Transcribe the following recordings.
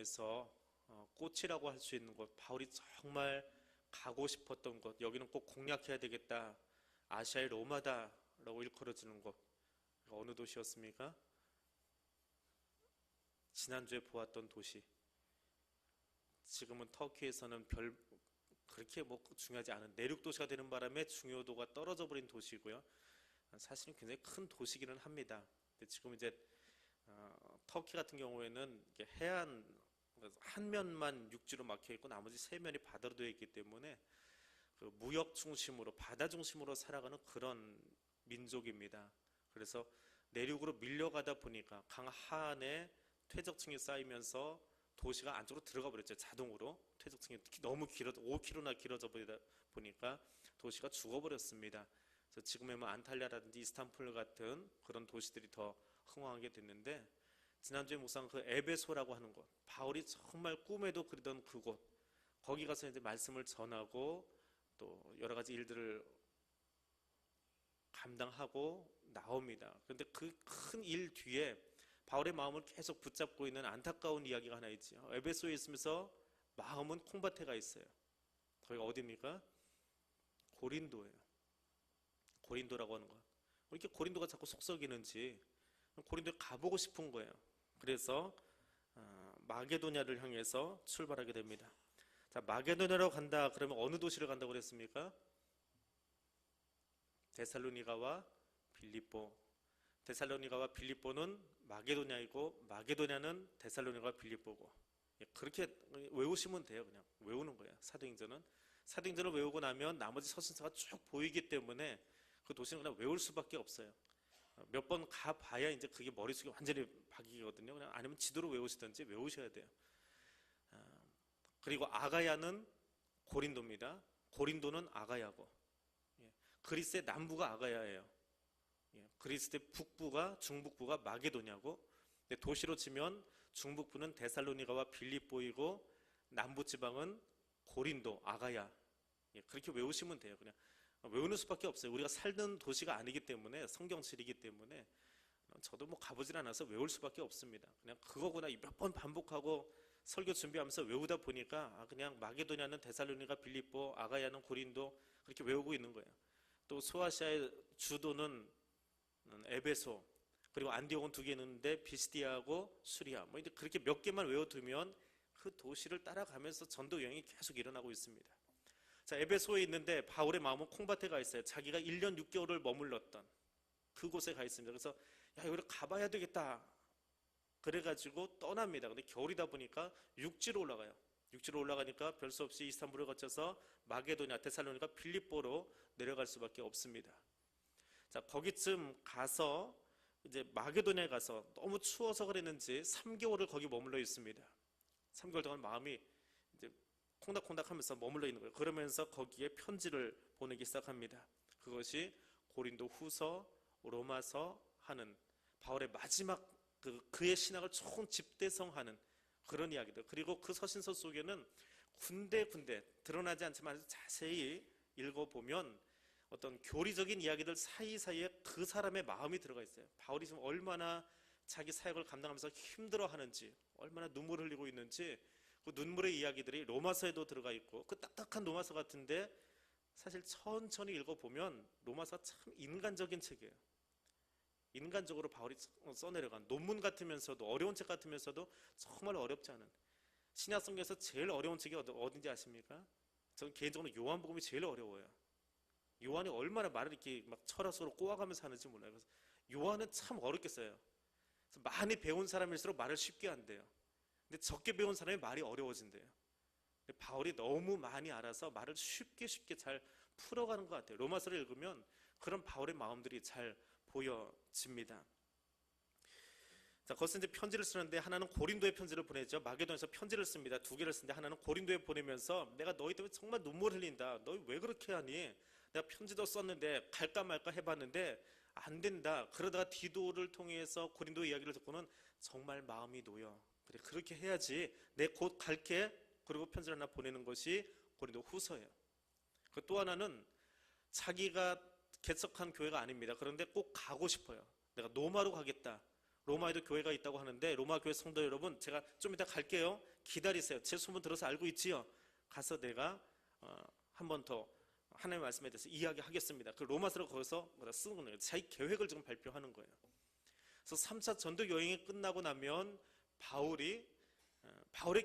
중에서 꽃이라고 할 수 있는 곳, 바울이 정말 가고 싶었던 곳, 여기는 꼭 공략해야 되겠다. 아시아의 로마다라고 일컬어지는 곳, 어느 도시였습니까? 지난주에 보았던 도시. 지금은 터키에서는 그렇게 중요하지 않은 내륙 도시가 되는 바람에 중요도가 떨어져 버린 도시고요. 사실은 굉장히 큰 도시기는 합니다. 근데 지금 이제 터키 같은 경우에는 이렇게 해안 한 면만 육지로 막혀 있고 나머지 세 면이 바다로 되어 있기 때문에 그 무역 중심으로 바다 중심으로 살아가는 그런 민족입니다. 그래서 내륙으로 밀려가다 보니까 강 하안에 퇴적층이 쌓이면서 도시가 안쪽으로 들어가 버렸죠. 자동으로 퇴적층이 너무 길어 5km나 길어져 보니까 도시가 죽어버렸습니다. 그래서 지금의 안탈리아라든지 이스탄불 같은 그런 도시들이 더 흥왕하게 됐는데, 지난주에 묵상한 그 에베소라고 하는 곳, 바울이 정말 꿈에도 그리던 그곳, 거기 가서 이제 말씀을 전하고 또 여러 가지 일들을 감당하고 나옵니다. 그런데 그 큰 일 뒤에 바울의 마음을 계속 붙잡고 있는 안타까운 이야기가 하나 있죠. 에베소에 있으면서 마음은 콩밭에 가 있어요. 거기가 어디입니까? 고린도예요. 고린도라고 하는 것. 왜 이렇게 고린도가 자꾸 속썩이는지 고린도에 가보고 싶은 거예요. 그래서 마게도냐를 향해서 출발하게 됩니다. 자, 마게도냐로 간다 그러면 어느 도시를 간다고 그랬습니까? 데살로니가와 빌립보. 데살로니가와 빌립보는 마게도냐이고 마게도냐는 데살로니가와 빌립보고. 그렇게 외우시면 돼요. 그냥 외우는 거예요. 사도행전을 외우고 나면 나머지 서신서가 쭉 보이기 때문에 그 도시는 그냥 외울 수밖에 없어요. 몇 번 가봐야 이제 그게 머릿속에 완전히 박이거든요. 그냥 아니면 지도로 외우시든지 외우셔야 돼요. 그리고 아가야는 고린도입니다. 고린도는 아가야고, 그리스의 남부가 아가야예요. 그리스의 북부가 중북부가 마게도냐고, 도시로 치면 중북부는 데살로니가와 빌립보이고 남부 지방은 고린도, 아가야. 그렇게 외우시면 돼요. 그냥 외우는 수밖에 없어요. 우리가 살던 도시가 아니기 때문에, 성경실이기 때문에 저도 가보질 않아서 외울 수밖에 없습니다. 그냥 그거구나 몇 번 반복하고 설교 준비하면서 외우다 보니까 그냥 마게도냐는 데살로니가, 빌립보, 아가야는 고린도, 그렇게 외우고 있는 거예요. 또 소아시아의 주도는 에베소, 그리고 안디옥은 2개 있는데 비스디아하고 수리아, 이제 그렇게 몇 개만 외워두면 그 도시를 따라가면서 전도 여행이 계속 일어나고 있습니다. 자, 에베소에 있는데 바울의 마음은 콩밭에 가 있어요. 자기가 1년 6개월을 머물렀던 그곳에 가 있습니다. 그래서 여기를 가봐야 되겠다 그래가지고 떠납니다. 근데 겨울이다 보니까 육지로 올라가요. 육지로 올라가니까 별 수 없이 이스탄불을 거쳐서 마게도냐, 데살로니가, 빌립보로 내려갈 수밖에 없습니다. 자, 거기쯤 가서 이제 마게도냐에 가서 너무 추워서 그랬는지 3개월을 거기 머물러 있습니다. 3개월 동안 마음이 이제 콩닥콩닥 하면서 머물러 있는 거예요. 그러면서 거기에 편지를 보내기 시작합니다. 그것이 고린도 후서, 로마서 하는 바울의 마지막 그의 신학을 총 집대성하는 그런 이야기들. 그리고 그 서신서 속에는 군데군데 드러나지 않지만 아주 자세히 읽어보면 어떤 교리적인 이야기들 사이사이에 그 사람의 마음이 들어가 있어요. 바울이 지금 얼마나 자기 사역을 감당하면서 힘들어하는지, 얼마나 눈물을 흘리고 있는지, 그 눈물의 이야기들이 로마서에도 들어가 있고, 그 딱딱한 로마서 같은데 사실 천천히 읽어보면 로마서가 참 인간적인 책이에요. 인간적으로 바울이 써내려간 논문 같으면서도, 어려운 책 같으면서도 정말 어렵지 않은, 신약성경에서 제일 어려운 책이 어딘지 아십니까? 저는 개인적으로 요한복음이 제일 어려워요. 요한이 얼마나 말을 이렇게 철학적으로 꼬아가면서 하는지 몰라요. 그래서 요한은 참 어렵게 써요. 그래서 많이 배운 사람일수록 말을 쉽게 한대요. 근데 적게 배운 사람이 말이 어려워진대요. 근데 바울이 너무 많이 알아서 말을 쉽게 잘 풀어가는 것 같아요. 로마서를 읽으면 그런 바울의 마음들이 잘 보여집니다. 자, 거기서 이제 편지를 쓰는데 하나는 고린도에 편지를 보내죠. 마게도냐에서 편지를 씁니다. 2개를 쓰는데 하나는 고린도에 보내면서 내가 너희 때문에 정말 눈물 흘린다. 너희 왜 그렇게 하니? 내가 편지도 썼는데 갈까 말까 해봤는데 안 된다. 그러다가 디도를 통해서 고린도 이야기를 듣고는 정말 마음이 놓여. 그래, 그렇게 해야지. 내 곧 갈게. 그리고 편지를 하나 보내는 것이 고린도 후서예요. 그 또 하나는 자기가 개척한 교회가 아닙니다. 그런데 꼭 가고 싶어요. 내가 로마로 가겠다. 로마에도 교회가 있다고 하는데 로마 교회 성도 여러분, 제가 좀 이따 갈게요. 기다리세요. 제 소문 들어서 알고 있지요? 가서 내가 한 번 더 하나님의 말씀에 대해서 이야기하겠습니다. 그 로마서를 거기서 쓰는 거예요. 자기 계획을 지금 발표하는 거예요. 그래서 3차 전도 여행이 끝나고 나면 바울의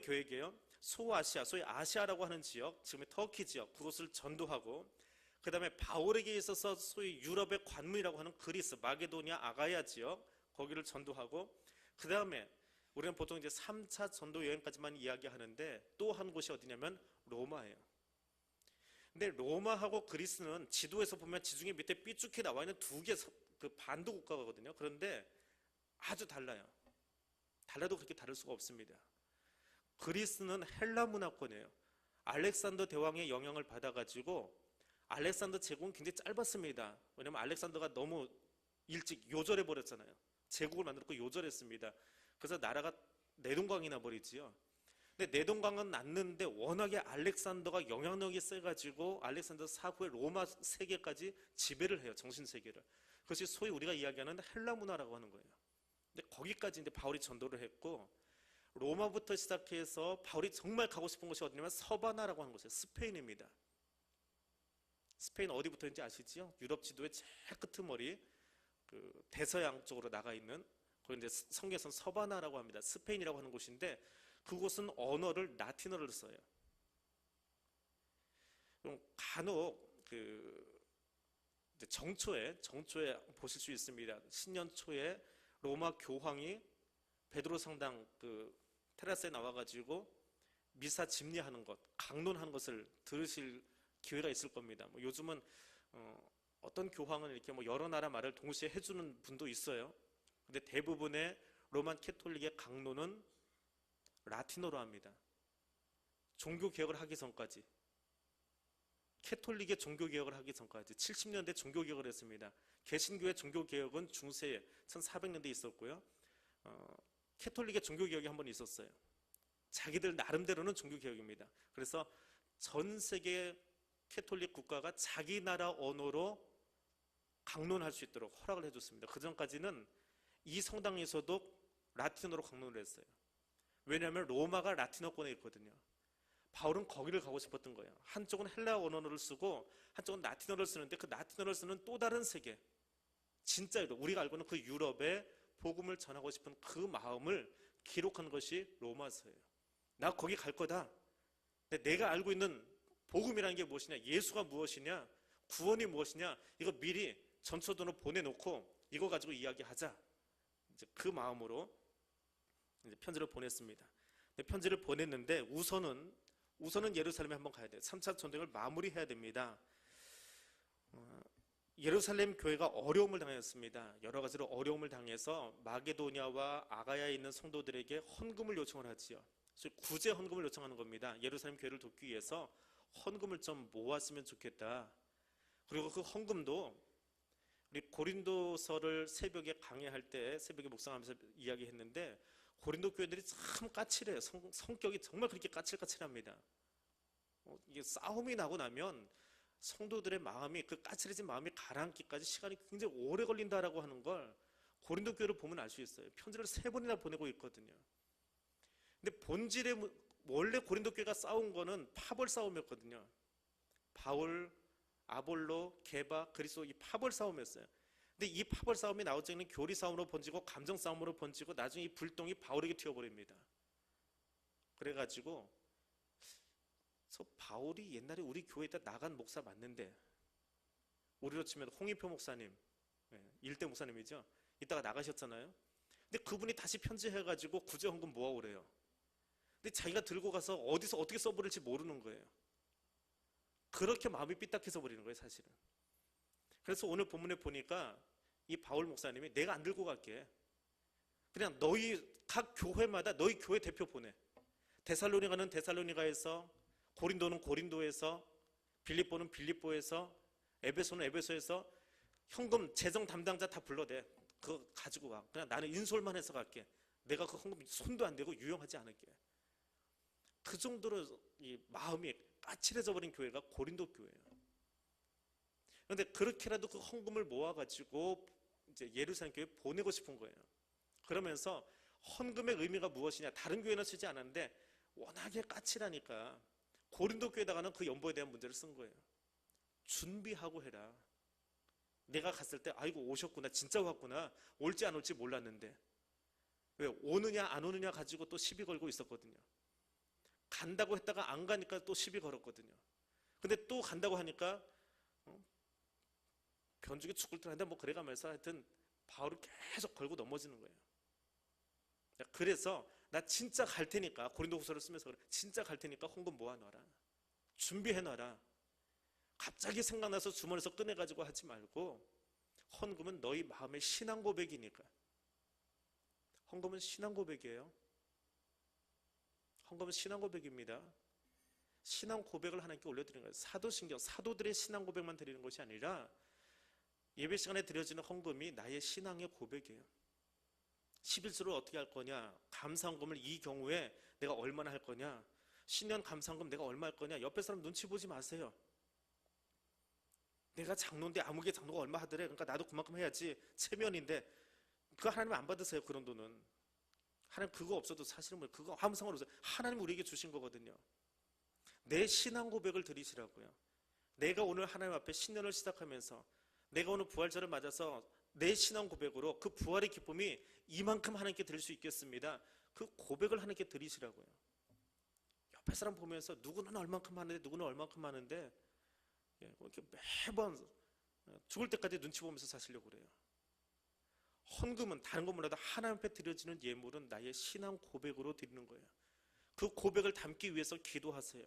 계획이에요. 소아시아, 소위 아시아라고 하는 지역, 지금의 터키 지역, 그곳을 전도하고, 그 다음에 바울에게 있어서 소위 유럽의 관문이라고 하는 그리스, 마게도니아, 아가야 지역, 거기를 전도하고, 그 다음에 우리는 보통 이제 3차 전도 여행까지만 이야기하는데 또 한 곳이 어디냐면 로마예요. 근데 로마하고 그리스는 지도에서 보면 지중해 밑에 삐죽히 나와 있는 두 개 그 반도 국가거든요. 그런데 아주 달라요. 달라도 그렇게 다를 수가 없습니다. 그리스는 헬라 문화권이에요. 알렉산더 대왕의 영향을 받아가지고 알렉산더 제국은 굉장히 짧았습니다. 왜냐하면 알렉산더가 너무 일찍 요절해 버렸잖아요. 제국을 만들었고 요절했습니다. 그래서 나라가 내동강이 나버리지요. 근데 내동강은 났는데 워낙에 알렉산더가 영향력이 세가지고 알렉산더 사후에 로마 세계까지 지배를 해요. 정신 세계를. 그것이 소위 우리가 이야기하는 헬라 문화라고 하는 거예요. 근데 거기까지 이제 바울이 전도를 했고, 로마부터 시작해서 바울이 정말 가고 싶은 곳이 어디냐면 서바나라고 하는 곳이에요. 스페인입니다. 스페인 어디 붙어있는지 아시죠? 유럽 지도의 제일 끄트머리 그 대서양 쪽으로 나가 있는, 거기 이제 성경에서는 서바나라고 합니다. 스페인이라고 하는 곳인데 그곳은 언어를 라틴어를 써요. 간혹 그 정초에 보실 수 있습니다. 신년 초에 로마 교황이 베드로 성당 그 테라스에 나와가지고 미사 집리하는 것, 강론하는 것을 들으실 기회가 있을 겁니다. 뭐 요즘은 어떤 교황은 이렇게 뭐 여러 나라 말을 동시에 해주는 분도 있어요. 근데 대부분의 로만 캐톨릭의 강론은 라틴어로 합니다. 종교 개혁을 하기 전까지, 캐톨릭의 종교 개혁을 하기 전까지 70년대 종교 개혁을 했습니다. 개신교의 종교 개혁은 중세에 1400년대에 있었고요. 캐톨릭의 종교 개혁이 한 번 있었어요. 자기들 나름대로는 종교 개혁입니다. 그래서 전 세계 캐톨릭 국가가 자기 나라 언어로 강론할 수 있도록 허락을 해줬습니다. 그 전까지는 이 성당에서도 라틴어로 강론을 했어요. 왜냐하면 로마가 라틴어권에 있거든요. 바울은 거기를 가고 싶었던 거예요. 한쪽은 헬라 언어를 쓰고 한쪽은 라틴어를 쓰는데 그 라틴어를 쓰는 또 다른 세계, 진짜로 우리가 알고 있는 그 유럽에 복음을 전하고 싶은 그 마음을 기록한 것이 로마서예요. 나 거기 갈 거다. 근데 내가 알고 있는 복음이라는 게 무엇이냐, 예수가 무엇이냐, 구원이 무엇이냐, 이거 미리 전초전으로 보내놓고 이거 가지고 이야기하자. 이제 그 마음으로 이제 편지를 보냈습니다. 근데 편지를 보냈는데 우선은 예루살렘에 한번 가야 돼요. 3차 전쟁을 마무리해야 됩니다. 예루살렘 교회가 어려움을 당했습니다. 여러 가지로 어려움을 당해서 마게도냐와 아가야에 있는 성도들에게 헌금을 요청을 하지요. 구제 헌금을 요청하는 겁니다. 예루살렘 교회를 돕기 위해서 헌금을 좀 모았으면 좋겠다. 그리고 그 헌금도 우리 고린도서를 새벽에 강해할 때 새벽에 묵상하면서 이야기했는데 고린도 교회들이 참 까칠해요. 성격이 정말 그렇게 까칠까칠합니다. 이게 싸움이 나고 나면 성도들의 마음이, 그 까칠해진 마음이 가라앉기까지 시간이 굉장히 오래 걸린다라고 하는 걸 고린도 교회를 보면 알 수 있어요. 편지를 3번이나 보내고 있거든요. 근데 본질에 원래 고린도 교회가 싸운 거는 파벌 싸움이었거든요. 바울, 아볼로, 게바, 그리스도, 이 파벌 싸움이었어요. 근데 이 파벌 싸움이 나중에는 교리 싸움으로 번지고 감정 싸움으로 번지고 나중에 이 불똥이 바울에게 튀어버립니다. 그래가지고 바울이 옛날에 우리 교회에다 나간 목사 맞는데, 우리로 치면 홍익표 목사님, 일대 목사님이죠. 이따가 나가셨잖아요. 근데 그분이 다시 편지해가지고 구제 헌금 모아오래요. 근데 자기가 들고 가서 어디서 어떻게 써버릴지 모르는 거예요. 그렇게 마음이 삐딱해서 버리는 거예요, 사실은. 그래서 오늘 본문에 보니까 이 바울 목사님이 내가 안 들고 갈게. 그냥 너희 각 교회마다 너희 교회 대표 보내. 데살로니가는 데살로니가에서, 고린도는 고린도에서, 빌립보는 빌립보에서, 에베소는 에베소에서 현금 재정 담당자 다 불러대. 그거 가지고 와. 그냥 나는 인솔만 해서 갈게. 내가 그 헌금 손도 안 대고 유용하지 않을게. 그 정도로 이 마음이 까칠해져 버린 교회가 고린도 교회예요. 그런데 그렇게라도 그 헌금을 모아가지고 이제 예루살렘 교회에 보내고 싶은 거예요. 그러면서 헌금의 의미가 무엇이냐, 다른 교회는 쓰지 않았는데 워낙에 까칠하니까 고린도 교회에다가는 그 연보에 대한 문제를 쓴 거예요. 준비하고 해라. 내가 갔을 때 아이고 오셨구나, 진짜 왔구나, 올지 안 올지 몰랐는데, 왜 오느냐 안 오느냐 가지고 또 시비 걸고 있었거든요. 간다고 했다가 안 가니까 또 시비 걸었거든요. 근데 또 간다고 하니까 변죽이 죽을 듯한데 뭐 그래가면서 하여튼 바울을 계속 걸고 넘어지는 거예요. 그래서 나 진짜 갈 테니까, 고린도후서를 쓰면서 그래, 진짜 갈 테니까 헌금 모아놔라, 준비해놔라. 갑자기 생각나서 주머니에서 꺼내가지고 하지 말고, 헌금은 너희 마음의 신앙 고백이니까. 헌금은 신앙 고백이에요. 헌금은 신앙 고백입니다. 신앙 고백을 하나님께 올려드리는 거예요. 사도신경, 사도들의 신앙 고백만 드리는 것이 아니라 예배 시간에 드려지는 헌금이 나의 신앙의 고백이에요. 11조를 어떻게 할 거냐, 감사헌금을 이 경우에 내가 얼마나 할 거냐, 신년 감사헌금 내가 얼마 할 거냐, 옆에 사람 눈치 보지 마세요. 내가 장로인데 아무개 장로가 얼마 하더래, 그러니까 나도 그만큼 해야지, 체면인데. 그거 하나님 안 받으세요. 그런 돈은 하나님 그거 없어도 사실은 뭐 그거 아무 상관없어요. 하나님 우리에게 주신 거거든요. 내 신앙 고백을 드리시라고요. 내가 오늘 하나님 앞에 신년을 시작하면서, 내가 오늘 부활절을 맞아서 내 신앙 고백으로 그 부활의 기쁨이 이만큼 하나님께 드릴 수 있겠습니다. 그 고백을 하나님께 드리시라고요. 옆에 사람 보면서 누구는 얼만큼 하는데 누구는 얼만큼 하는데, 이렇게 매번 죽을 때까지 눈치 보면서 사시려고 그래요. 헌금은 다른 것 몰라도 하나님 앞에 드려지는 예물은 나의 신앙 고백으로 드리는 거예요. 그 고백을 담기 위해서 기도하세요.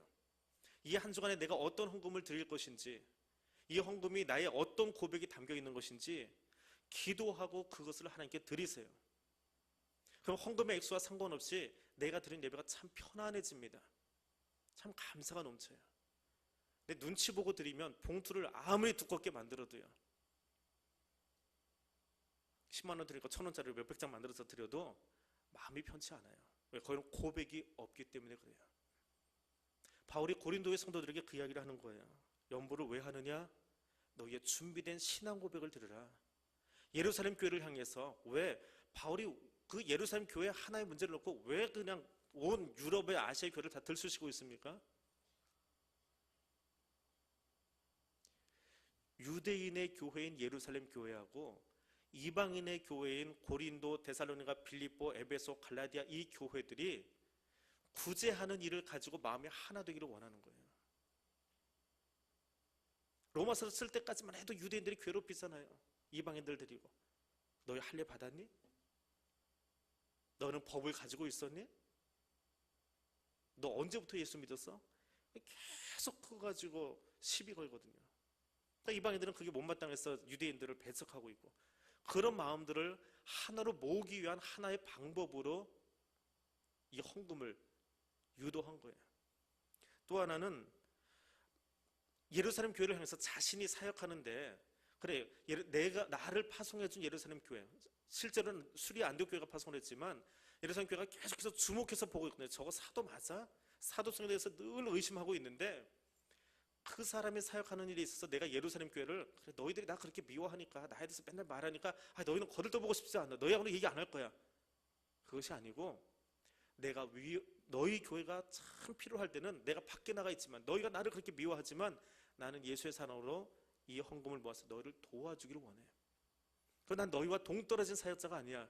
이 한 주간에 내가 어떤 헌금을 드릴 것인지, 이 헌금이 나의 어떤 고백이 담겨 있는 것인지 기도하고 그것을 하나님께 드리세요. 그럼 헌금의 액수와 상관없이 내가 드린 예배가 참 편안해집니다. 참 감사가 넘쳐요. 내 눈치 보고 드리면 봉투를 아무리 두껍게 만들어도요, 10만 원 드리니까 1,000원짜리를 몇백 장 만들어서 드려도 마음이 편치 않아요. 왜? 거기는 고백이 없기 때문에 그래요. 바울이 고린도의 성도들에게 그 이야기를 하는 거예요. 연보를 왜 하느냐? 너희의 준비된 신앙 고백을 들으라. 예루살렘 교회를 향해서, 왜 바울이 그 예루살렘 교회 하나의 문제를 놓고 왜 그냥 온 유럽의 아시아의 교회를 다 들쑤시고 있습니까? 유대인의 교회인 예루살렘 교회하고 이방인의 교회인 고린도, 데살로니가, 빌립보, 에베소, 갈라디아, 이 교회들이 구제하는 일을 가지고 마음이 하나 되기를 원하는 거예요. 로마서를 쓸 때까지만 해도 유대인들이 괴롭히잖아요. 이방인들 데리고. 너희 할례 받았니? 너는 법을 가지고 있었니? 너 언제부터 예수 믿었어? 계속 그거 가지고 시비 걸거든요. 그러니까 이방인들은 그게 못마땅해서 유대인들을 배척하고 있고, 그런 마음들을 하나로 모으기 위한 하나의 방법으로 이 헌금을 유도한 거예요. 또 하나는 예루살렘 교회를 향해서 자신이 사역하는데, 그래, 내가 나를 파송해준 예루살렘 교회, 실제로는 수리 안디옥 교회가 파송을 했지만 예루살렘 교회가 계속해서 주목해서 보고 있거든요. 저거 사도 맞아? 사도성에 대해서 늘 의심하고 있는데, 그 사람이 사역하는 일에 있어서 내가 예루살렘 교회를, 그래, 너희들이 나 그렇게 미워하니까, 나에 대해서 맨날 말하니까 너희는 거들떠보고 싶지 않아, 너희하고는 얘기 안 할 거야. 그것이 아니고, 내가 너희 교회가 참 필요할 때는 내가 밖에 나가 있지만, 너희가 나를 그렇게 미워하지만 나는 예수의 사랑으로 이 헌금을 모아서 너희를 도와주기를 원해. 그럼 난 너희와 동떨어진 사역자가 아니야.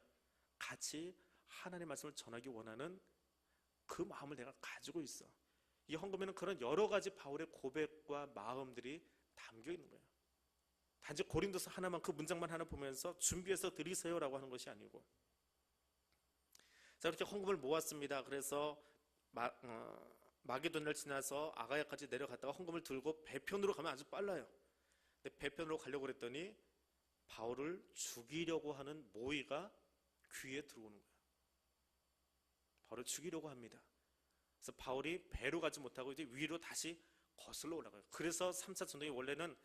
같이 하나님의 말씀을 전하기 원하는 그 마음을 내가 가지고 있어. 이 헌금에는 그런 여러 가지 바울의 고백과 마음들이 담겨 있는 거예요. 단지 고린도서 하나만, 그 문장만 하나 보면서 준비해서 드리세요라고 하는 것이 아니고. 자, 이렇게 헌금을 모았습니다. 그래서 마게도냐를 지나서 아가야까지 내려갔다가 헌금을 들고 배편으로 가면 아주 빨라요. 근데 배편으로 가려고 그랬더니 바울을 죽이려고 하는 모의가 귀에 들어오는 거예요. 바울을 죽이려고 합니다. 그래서 바울이 배로 가지 못하고 이제 위로 다시 거슬러 올라가요. 그래서 3차 전쟁이 원래는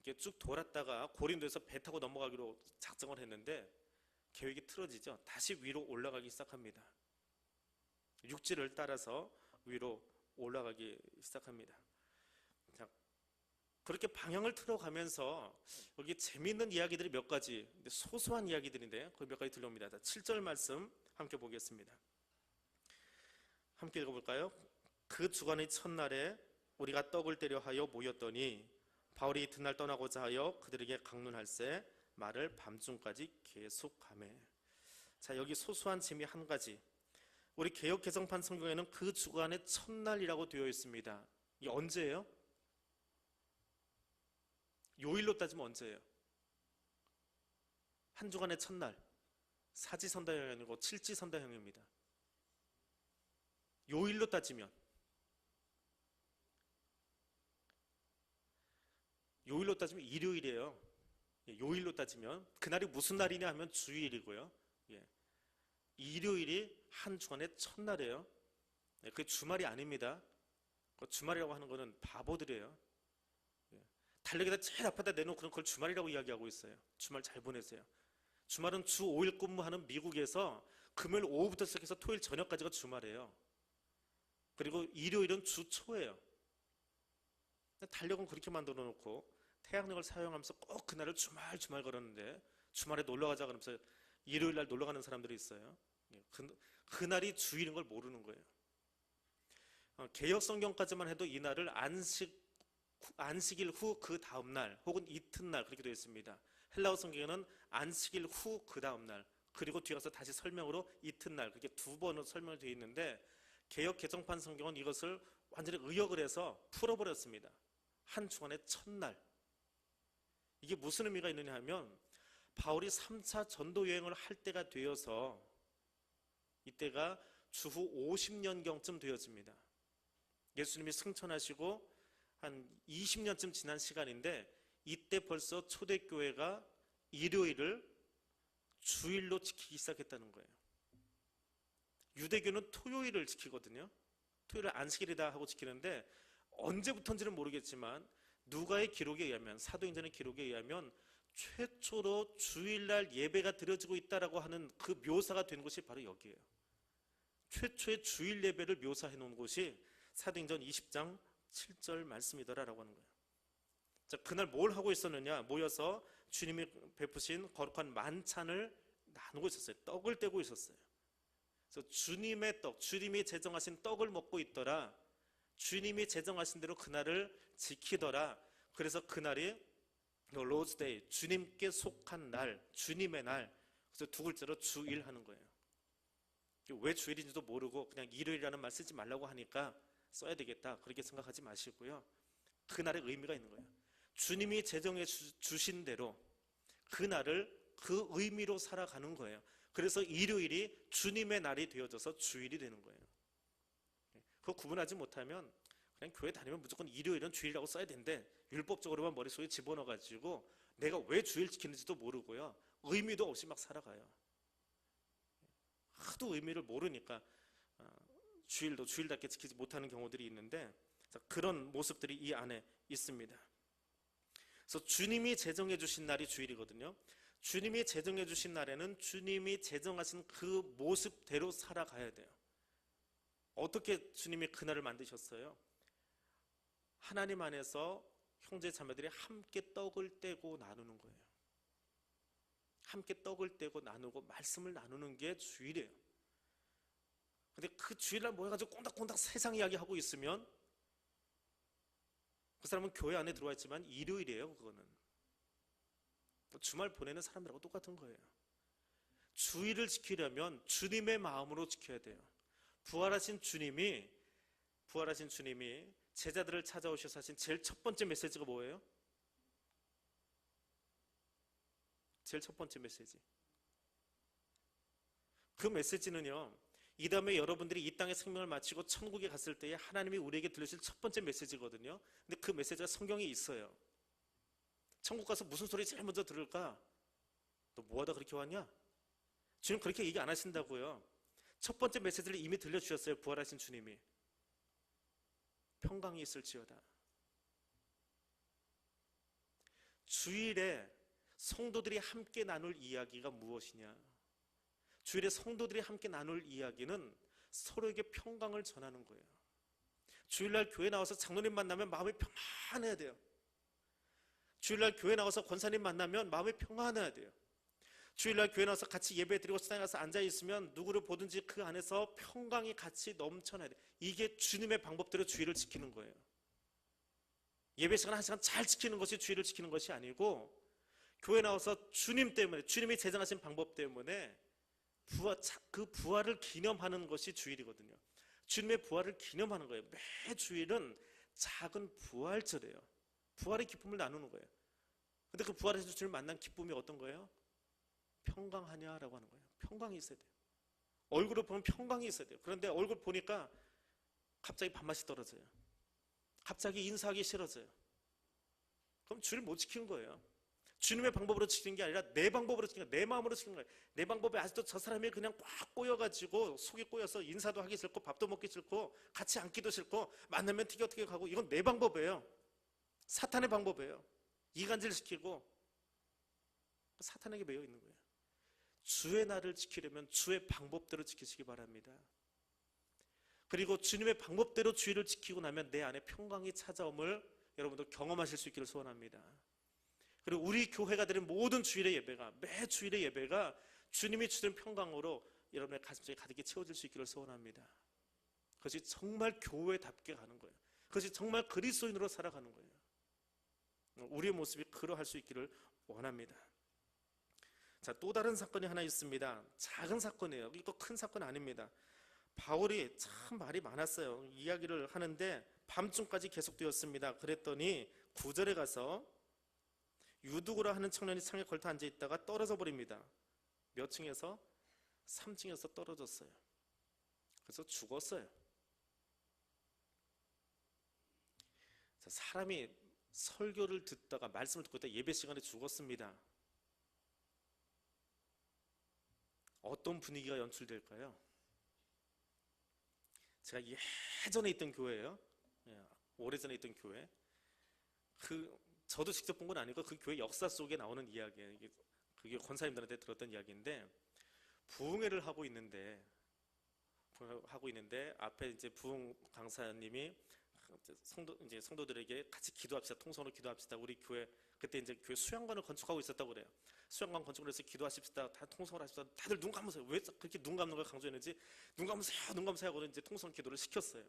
이렇게 쭉 돌았다가 고린도에서 배 타고 넘어가기로 작정을 했는데 계획이 틀어지죠. 다시 위로 올라가기 시작합니다. 육지를 따라서 위로 올라가기 시작합니다. 자, 그렇게 방향을 틀어가면서 여기 재미있는 이야기들이 몇 가지, 소소한 이야기들인데 거기 몇 가지 들려옵니다. 7절 말씀 함께 보겠습니다. 함께 읽어볼까요? 그 주간의 첫날에 우리가 떡을 떼려 하여 모였더니 바울이 이튿날 떠나고자 하여 그들에게 강론할세 말을 밤중까지 계속하매. 자, 여기 소소한 재미 한 가지. 우리 개역 개정판 성경에는 그 주간의 첫날이라고 되어 있습니다. 이게 언제예요? 요일로 따지면 언제예요? 한 주간의 첫날. 사지선다형이 아니고 칠지선다형입니다. 요일로 따지면 일요일이에요. 요일로 따지면 그날이 무슨 날이냐 하면 주일이고요. 일요일이 한 주간의 첫날이에요. 그게 주말이 아닙니다. 주말이라고 하는 거는 바보들이에요. 달력에다 제일 앞에다 내놓고 그걸 주말이라고 이야기하고 있어요. 주말 잘 보내세요. 주말은 주 5일 근무하는 미국에서 금요일 오후부터 시작해서 토요일 저녁까지가 주말이에요. 그리고 일요일은 주 초예요. 달력은 그렇게 만들어 놓고 태양력을 사용하면서 꼭 그날을 주말 걸었는데 주말에 놀러 가자 그러면서 일요일 날 놀러 가는 사람들이 있어요. 그날이 주일인 걸 모르는 거예요. 개역 성경까지만 해도 이 날을 안식일 후 그 다음 날 혹은 이튿날 그렇게 되어 있습니다. 헬라어 성경에는 안식일 후 그 다음 날 그리고 뒤에 가서 다시 설명으로 이튿날 그렇게 두 번으로 설명이 되어 있는데 개역 개정판 성경은 이것을 완전히 의역을 해서 풀어버렸습니다. 한 주간의 첫날. 이게 무슨 의미가 있느냐 하면 바울이 3차 전도 여행을 할 때가 되어서 이때가 주후 50년경쯤 되어집니다. 예수님이 승천하시고 한 20년쯤 지난 시간인데 이때 벌써 초대교회가 일요일을 주일로 지키기 시작했다는 거예요. 유대교는 토요일을 지키거든요. 토요일을 안식일이다 하고 지키는데 언제부터인지는 모르겠지만 누가의 기록에 의하면 사도행전의 기록에 의하면 최초로 주일날 예배가 드려지고 있다라고 하는 그 묘사가 된 곳이 바로 여기예요. 최초의 주일 예배를 묘사해 놓은 곳이 사도행전 20장 7절 말씀이더라라고 하는 거예요. 자, 그날 뭘 하고 있었느냐? 모여서 주님이 베푸신 거룩한 만찬을 나누고 있었어요. 떡을 떼고 있었어요. 그래서 주님의 떡, 주님이 제정하신 떡을 먹고 있더라. 주님이 제정하신 대로 그날을 지키더라. 그래서 그날이 로즈데이, 주님께 속한 날, 주님의 날. 그래서 두 글자로 주일 하는 거예요. 왜 주일인지도 모르고 그냥 일요일이라는 말 쓰지 말라고 하니까 써야 되겠다 그렇게 생각하지 마시고요. 그날의 의미가 있는 거예요. 주님이 제정해 주신 대로 그날을 그 의미로 살아가는 거예요. 그래서 일요일이 주님의 날이 되어져서 주일이 되는 거예요. 그거 구분하지 못하면 그냥 교회 다니면 무조건 일요일은 주일이라고 써야 되는데 율법적으로만 머릿속에 집어넣어가지고 내가 왜 주일 지키는지도 모르고요. 의미도 없이 막 살아가요. 하도 의미를 모르니까 주일도 주일답게 지키지 못하는 경우들이 있는데 그런 모습들이 이 안에 있습니다. 그래서 주님이 제정해 주신 날이 주일이거든요. 주님이 제정해 주신 날에는 주님이 제정하신 그 모습대로 살아가야 돼요. 어떻게 주님이 그날을 만드셨어요? 하나님 안에서 형제 자매들이 함께 떡을 떼고 나누는 거예요. 함께 떡을 떼고 나누고 말씀을 나누는 게 주일이에요. 근데 그 주일날 모여가지고 꽁닥꽁닥 세상 이야기하고 있으면 그 사람은 교회 안에 들어와 있지만 일요일이에요. 그거는 주말 보내는 사람들하고 똑같은 거예요. 주일을 지키려면 주님의 마음으로 지켜야 돼요. 부활하신 주님이 제자들을 찾아오셔서 하신 제일 첫 번째 메시지가 뭐예요? 제일 첫 번째 메시지. 그 메시지는요, 이 다음에 여러분들이 이 땅의 생명을 마치고 천국에 갔을 때에 하나님이 우리에게 들려주실 첫 번째 메시지거든요. 근데 그 메시지가 성경에 있어요. 천국 가서 무슨 소리 제일 먼저 들을까? 너 뭐하다 그렇게 왔냐? 주님 그렇게 얘기 안 하신다고요. 첫 번째 메시지를 이미 들려주셨어요. 부활하신 주님이. 평강이 있을지어다. 주일에 성도들이 함께 나눌 이야기가 무엇이냐? 주일에 성도들이 함께 나눌 이야기는 서로에게 평강을 전하는 거예요. 주일날 교회 나와서 장로님 만나면 마음이 평안해야 돼요. 주일날 교회 나가서 권사님 만나면 마음이 평안해야 돼요. 주일날 교회 나와서 같이 예배드리고 식당에 가서 앉아있으면 누구를 보든지 그 안에서 평강이 같이 넘쳐나야 돼요. 이게 주님의 방법대로 주의를 지키는 거예요. 예배 시간 한 시간 잘 지키는 것이 주의를 지키는 것이 아니고, 교회 나와서 주님 때문에, 주님이 제정하신 방법 때문에 그 부활을 기념하는 것이 주일이거든요. 주님의 부활을 기념하는 거예요. 매 주일은 작은 부활절이에요. 부활의 기쁨을 나누는 거예요. 근데 그 부활에서 주님 만난 기쁨이 어떤 거예요? 평강하냐라고 하는 거예요. 평강이 있어야 돼요. 얼굴을 보면 평강이 있어야 돼요. 그런데 얼굴 보니까 갑자기 밥맛이 떨어져요. 갑자기 인사하기 싫어져요. 그럼 주를 못 지키는 거예요. 주님의 방법으로 지키는 게 아니라 내 방법으로 지키는 거예요. 내 마음으로 지키는 거예요. 내 방법에 아직도 저 사람이 그냥 꽉 꼬여가지고 속이 꼬여서 인사도 하기 싫고 밥도 먹기 싫고 같이 앉기도 싫고 만나면 티격태격하고, 이건 내 방법이에요. 사탄의 방법이에요. 이간질 시키고 사탄에게 매여 있는 거예요. 주의 날을 지키려면 주의 방법대로 지키시기 바랍니다. 그리고 주님의 방법대로 주의를 지키고 나면 내 안에 평강이 찾아옴을 여러분도 경험하실 수 있기를 소원합니다. 그리고 우리 교회가 드린 모든 주일의 예배가, 매 주일의 예배가 주님이 주시는 평강으로 여러분의 가슴속에 가득히 채워질 수 있기를 소원합니다. 그것이 정말 교회답게 가는 거예요. 그것이 정말 그리스도인으로 살아가는 거예요. 우리의 모습이 그러할 수 있기를 원합니다. 자, 또 다른 사건이 하나 있습니다. 작은 사건이에요. 이거 큰 사건 아닙니다. 바울이 참 말이 많았어요. 이야기를 하는데 밤중까지 계속되었습니다. 그랬더니 9절에 가서 유두고라 하는 청년이 창에 걸터 앉아 있다가 떨어져 버립니다. 몇 층에서? 3층에서 떨어졌어요. 그래서 죽었어요. 자, 사람이 설교를 듣다가, 말씀을 듣고 있다가 예배 시간에 죽었습니다. 어떤 분위기가 연출될까요? 제가 예전에 있던 교회예요. 오래전에 있던 교회. 저도 직접 본 건 아니고 그 교회 역사 속에 나오는 이야기예요. 그게 권사님들한테 들었던 이야기인데, 부흥회를 하고 있는데 앞에 이제 부흥 강사님이 성도들에게 같이 기도합시다, 통성으로 기도합시다. 우리 교회 그때 이제 교회 수양관을 건축하고 있었다고 그래요. 수양관 건축을 해서 기도하십시다, 다 통성을 하십시다. 다들 눈 감으세요. 왜 그렇게 눈 감는 걸 강조했는지, 눈 감으세요, 눈 감으세요 하고 이제 통성 기도를 시켰어요.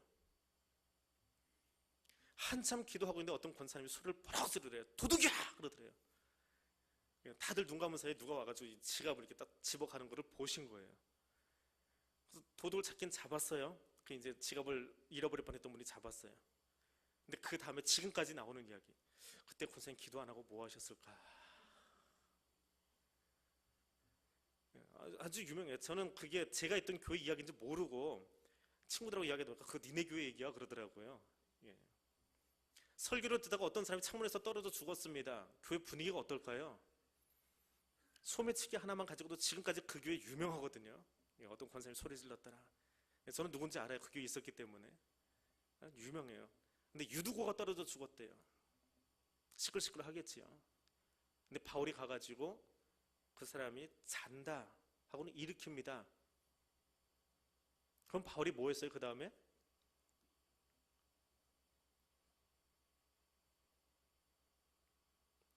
한참 기도하고 있는데 어떤 권사님이 소리를 버럭 지르래요. 도둑이야! 그러더래요. 다들 눈 감으세요. 누가 와가지고 지갑을 이렇게 딱 집어가는 거를 보신 거예요. 그래서 도둑을 찾긴 잡았어요. 그 이제 지갑을 잃어버릴 뻔했던 분이 잡았어요. 근데 그 다음에 지금까지 나오는 이야기. 그때 권사님 기도 안 하고 뭐 하셨을까? 아주 유명해요. 저는 그게 제가 있던 교회 이야기인지 모르고 친구들하고 이야기하다가 그거 니네 교회 얘기야 그러더라고요. 설교를 듣다가 어떤 사람이 창문에서 떨어져 죽었습니다. 교회 분위기가 어떨까요? 소매치기 하나만 가지고도 지금까지 그 교회 유명하거든요. 어떤 권사님이 소리 질렀더라. 저는 누군지 알아요. 그 교회 있었기 때문에. 유명해요. 근데 유두고가 떨어져 죽었대요. 시끌시끌 하겠지요. 근데 바울이 가가지고 그 사람이 잔다 하고는 일으킵니다. 그럼 바울이 뭐 했어요? 그 다음에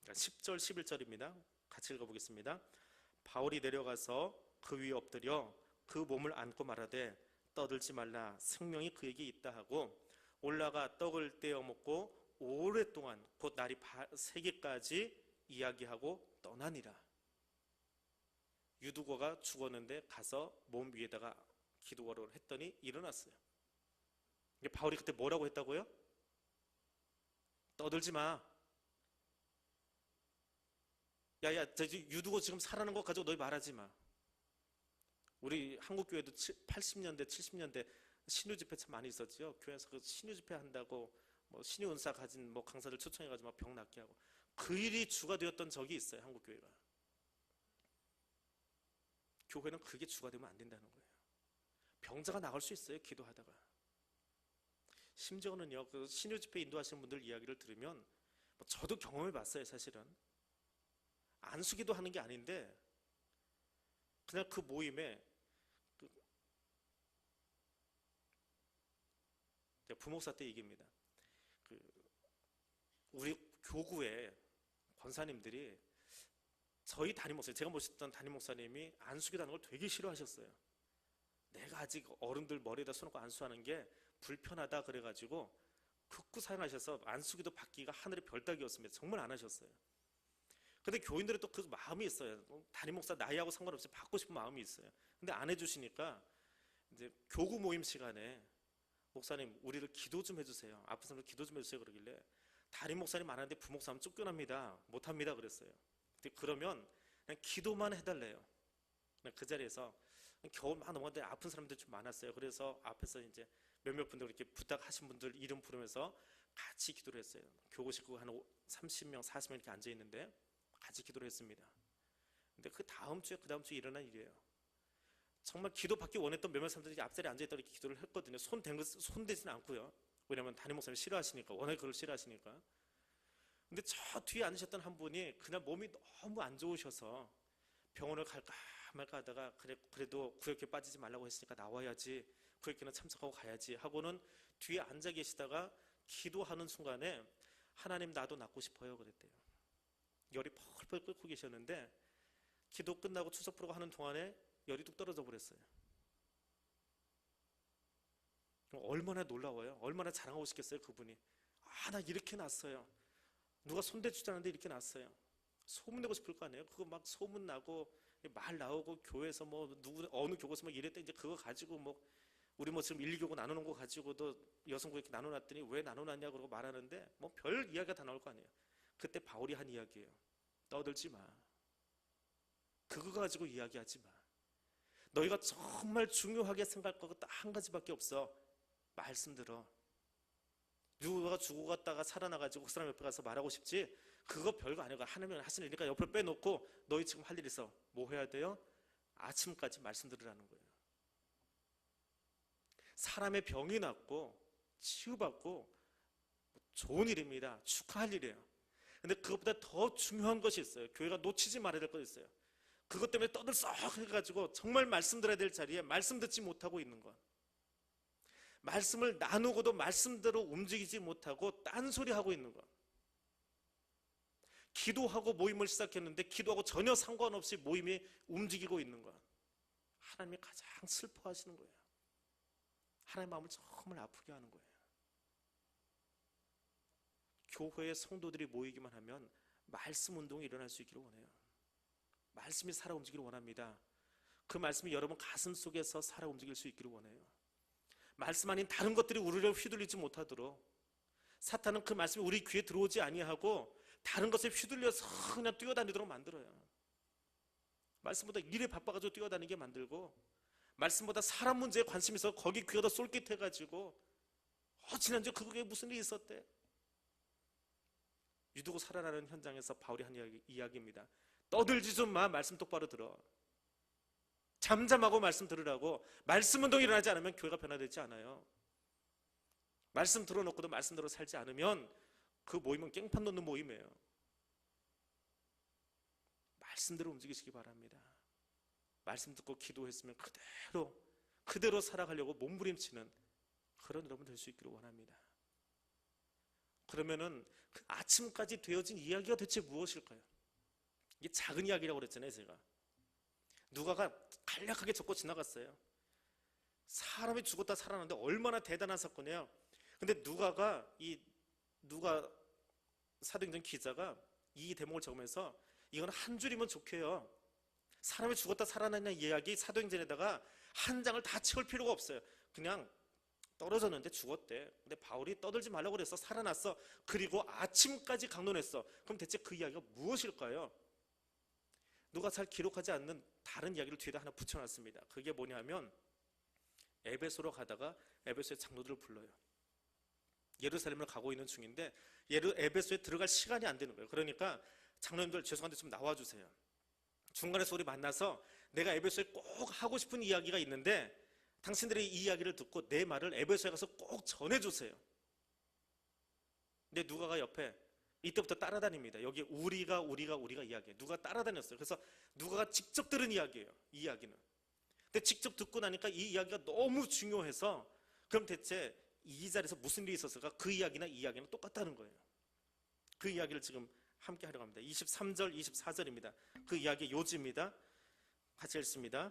10절 11절입니다. 같이 읽어보겠습니다. 바울이 내려가서 그 위에 엎드려 그 몸을 안고 말하되 떠들지 말라, 생명이 그에게 있다 하고 올라가 떡을 떼어 먹고 오랫동안 곧 날이 새기까지 이야기하고 떠나니라. 유두고가 죽었는데 가서 몸 위에다가 기도를 했더니 일어났어요. 바울이 그때 뭐라고 했다고요? 떠들지 마. 야야, 저 유두고 지금 살아난 거 가지고 너희 말하지 마. 우리 한국교회도 80년대 70년대 신유 집회 참 많이 있었죠. 교회에서 그 신유 집회 한다고 뭐 신유 은사 가진 뭐 강사들 초청해가지고 막 병 낫게 하고, 그 일이 주가 되었던 적이 있어요. 한국교회가. 교회는 그게 주가 되면 안 된다는 거예요. 병자가 나갈 수 있어요. 기도하다가. 심지어는요, 그 신유 집회 인도하시는 분들 이야기를 들으면 뭐 저도 경험해 봤어요. 사실은 안수기도 하는 게 아닌데 그냥 그 모임에 부목사 때 얘기입니다. 우리 교구에 권사님들이 저희 담임 목사님, 제가 모셨던 담임 목사님이 안수기도 하는 걸 되게 싫어하셨어요. 내가 아직 어른들 머리에다 손놓고 안수하는 게 불편하다 그래가지고 극구 사용하셔서 안수기도 받기가 하늘의 별 따기였습니다. 정말 안 하셨어요. 근데 교인들은 또 그 마음이 있어요. 담임 목사 나이하고 상관없이 받고 싶은 마음이 있어요. 근데 안 해주시니까 이제 교구 모임 시간에 목사님 우리를 기도 좀 해주세요. 아픈 사람들 기도 좀 해주세요. 그러길래 담임 목사님 많았는데 부목사 하면 쫓겨납니다. 못합니다 그랬어요. 근데 그러면 그냥 기도만 해달래요. 그냥 그 자리에서 겨울 막 넘어갔는데 아픈 사람들 좀 많았어요. 그래서 앞에서 이제 몇몇 분들 이렇게 부탁하신 분들 이름 부르면서 같이 기도를 했어요. 교구 식구 한 30명, 40명 이렇게 앉아 있는데 같이 기도를 했습니다. 근데 그 다음 주에 일어난 일이에요. 정말 기도 받기 원했던 몇몇 사람들이 앞자리에 앉아있다 이렇게 기도를 했거든요. 손 대지는 않고요. 왜냐하면 담임 목사님 싫어하시니까, 워낙에 그걸 싫어하시니까. 근데 저 뒤에 앉으셨던 한 분이 그날 몸이 너무 안 좋으셔서 병원을 갈까 말까 하다가 그래도 구역에 빠지지 말라고 했으니까 나와야지, 구역회는 참석하고 가야지 하고는 뒤에 앉아 계시다가 기도하는 순간에 하나님 나도 낫고 싶어요 그랬대요. 열이 펄펄 끓고 계셨는데 기도 끝나고 추석 부르고 하는 동안에 열이 뚝 떨어져 버렸어요. 얼마나 놀라워요. 얼마나 자랑하고 싶겠어요 그분이. 나 이렇게 났어요. 누가 손대주자는데 이렇게 났어요. 소문내고 싶을 거 아니에요. 그거 막 소문나고 말 나오고 교회에서 뭐 어느 교구에서 막 이랬대. 이제 그거 가지고 뭐 우리 뭐 지금 1, 2교구 나누는 거 가지고도 여성부 이렇게 나눠놨더니 왜 나눠놨냐 그러고 말하는데 뭐 별 이야기가 다 나올 거 아니에요. 그때 바울이 한 이야기예요. 떠들지 마. 그거 가지고 이야기하지 마. 너희가 정말 중요하게 생각할 거가 딱 한 가지밖에 없어. 말씀 들어. 누가 죽어 갔다가 살아나가지고 그 사람 옆에 가서 말하고 싶지? 그거 별거 아니고 하나님은 하시는 일이니까 옆을 빼놓고 너희 지금 할 일 있어. 뭐 해야 돼요? 아침까지 말씀 들으라는 거예요. 사람의 병이 낫고 치유받고 좋은 일입니다. 축하할 일이에요. 근데 그것보다 더 중요한 것이 있어요. 교회가 놓치지 말아야 될 것이 있어요. 그것 때문에 떠들썩 해가지고 정말 말씀 들어야 될 자리에 말씀 듣지 못하고 있는 것. 말씀을 나누고도 말씀대로 움직이지 못하고 딴소리하고 있는 것. 기도하고 모임을 시작했는데 기도하고 전혀 상관없이 모임이 움직이고 있는 것. 하나님이 가장 슬퍼하시는 거예요. 하나님의 마음을 정말 아프게 하는 거예요. 교회에 성도들이 모이기만 하면 말씀 운동이 일어날 수 있기를 원해요. 말씀이 살아 움직이기를 원합니다. 그 말씀이 여러분 가슴 속에서 살아 움직일 수 있기를 원해요. 말씀 아닌 다른 것들이 우리를 휘둘리지 못하도록 사탄은 그 말씀이 우리 귀에 들어오지 아니하고 다른 것에 휘둘려서 그냥 뛰어다니도록 만들어요. 말씀보다 일에 바빠가지고 뛰어다니게 만들고 말씀보다 사람 문제에 관심이 있어 거기 귀에다 쏠깃해가지고 지난주에 그게 무슨 일이 있었대. 유두고 살아나는 현장에서 바울이 한 이야기입니다. 떠들지 좀 마. 말씀 똑바로 들어. 잠잠하고 말씀 들으라고. 말씀 운동이 일어나지 않으면 교회가 변화되지 않아요. 말씀 들어놓고도 말씀대로 살지 않으면 그 모임은 깽판 놓는 모임이에요. 말씀대로 움직이시기 바랍니다. 말씀 듣고 기도했으면 그대로 살아가려고 몸부림치는 그런 여러분 될 수 있기를 원합니다. 그러면은 그 아침까지 되어진 이야기가 대체 무엇일까요? 이게 작은 이야기라고 그랬잖아요. 제가 누가가 간략하게 적고 지나갔어요. 사람이 죽었다 살아났는데 얼마나 대단한 사건이에요. 근데 누가 사도행전 기자가 이 대목을 적으면서 이건 한 줄이면 좋게요. 사람이 죽었다 살아났냐는 이야기 사도행전에다가 한 장을 다 채울 필요가 없어요. 그냥 떨어졌는데 죽었대. 근데 바울이 떠들지 말라고 그랬어. 살아났어. 그리고 아침까지 강론했어. 그럼 대체 그 이야기가 무엇일까요? 누가 잘 기록하지 않는 다른 이야기를 뒤에다 하나 붙여놨습니다. 그게 뭐냐면 에베소로 가다가 에베소의 장로들을 불러요. 예루살렘을 가고 있는 중인데 에베소에 들어갈 시간이 안 되는 거예요. 그러니까 장로님들 죄송한데 좀 나와주세요. 중간에서 우리 만나서 내가 에베소에 꼭 하고 싶은 이야기가 있는데 당신들이 이 이야기를 듣고 내 말을 에베소에 가서 꼭 전해주세요. 근데 누가가 옆에 이때부터 따라다닙니다. 여기 우리가 이야기해요. 누가 따라다녔어요. 그래서 누가가 직접 들은 이야기예요. 이 이야기는. 근데 직접 듣고 나니까 이 이야기가 너무 중요해서 그럼 대체 이 자리에서 무슨 일이 있었을까? 그 이야기나 이 이야기는 똑같다는 거예요. 그 이야기를 지금 함께 하려고 합니다. 23절, 24절입니다. 그 이야기의 요지입니다. 같이 읽습니다.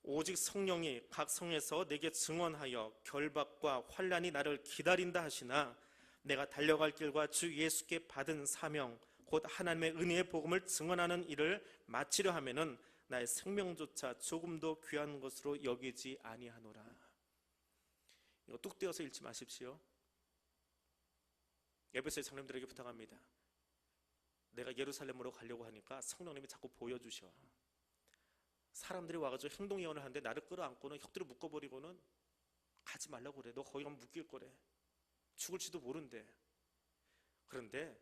오직 성령이 각 성에서 내게 증언하여 결박과 환난이 나를 기다린다 하시나 내가 달려갈 길과 주 예수께 받은 사명 곧 하나님의 은혜의 복음을 증언하는 일을 마치려 하면은 나의 생명조차 조금도 귀한 것으로 여기지 아니하노라. 이거 뚝 떼어서 읽지 마십시오. 에베소의 장로님들에게 부탁합니다. 내가 예루살렘으로 가려고 하니까 성령님이 자꾸 보여주셔. 사람들이 와가지고 행동 예언을 하는데 나를 끌어안고는 혁들을 묶어버리고는 가지 말라고 그래. 너 거기 가면 묶일 거래. 죽을지도 모른대. 그런데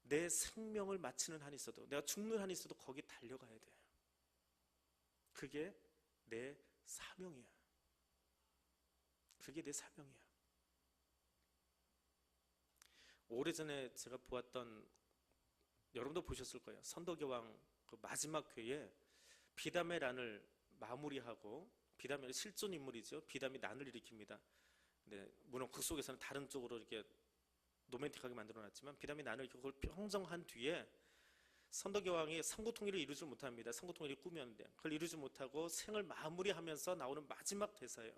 내 생명을 마치는 한이 있어도, 내가 죽는 한이 있어도 거기 달려가야 돼. 그게 내 사명이야. 그게 내 사명이야. 오래전에 제가 보았던, 여러분도 보셨을 거예요. 선덕여왕 그 마지막 회에 비담의 난을 마무리하고, 비담이 실존 인물이죠. 비담이 난을 일으킵니다. 네, 물론 그 속에서는 다른 쪽으로 이렇게 로맨틱하게 만들어놨지만 비담이 난을 그걸 평정한 뒤에 선덕여왕이 삼국통일을 이루지 못합니다. 삼국통일이 꿈이었는데 그걸 이루지 못하고 생을 마무리하면서 나오는 마지막 대사예요.